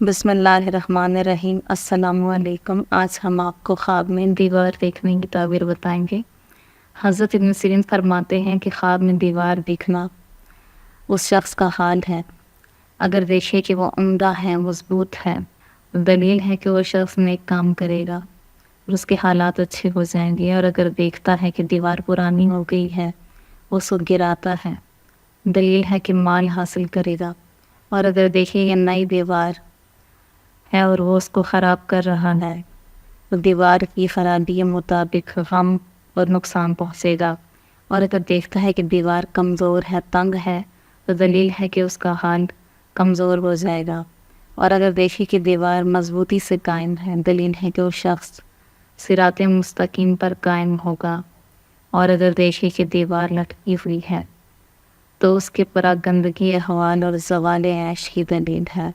बिस्मिल्लाहिर्रहमानिर्रहीम। अस्सलामुअलैकुम। आज हम आपको ख्वाब में दीवार देखने की ताबीर बताएंगे। हज़रत इब्न सीरीन फरमाते हैं कि ख्वाब में दीवार दिखना उस शख्स का हाल है। अगर देखे कि वो उम्दा है, मजबूत है, तो दलील है कि वो शख्स नेक काम करेगा और उसके हालात अच्छे हो जाएंगे। और अगर देखता है कि दीवार पुरानी हो गई है, वो उसको गिराता है, दलील है कि माल हासिल करेगा। और अगर देखे कि नई दीवार है और वो उसको ख़राब कर रहा है, तो दीवार की खराबी के मुताबिक गम और नुकसान पहुँचेगा। और अगर देखता है कि दीवार कमज़ोर है, तंग है, तो दलील है कि उसका हाल कमज़ोर हो जाएगा। और अगर देखे कि दीवार मजबूती से कायम है, दलील है कि वो शख्स सिराते मुस्तकीम पर कायम होगा। और अगर देखे कि दीवार लटकी हुई है, तो उसके पर गंदगी, अहवाल और ज़वाल ऐश की दलील है।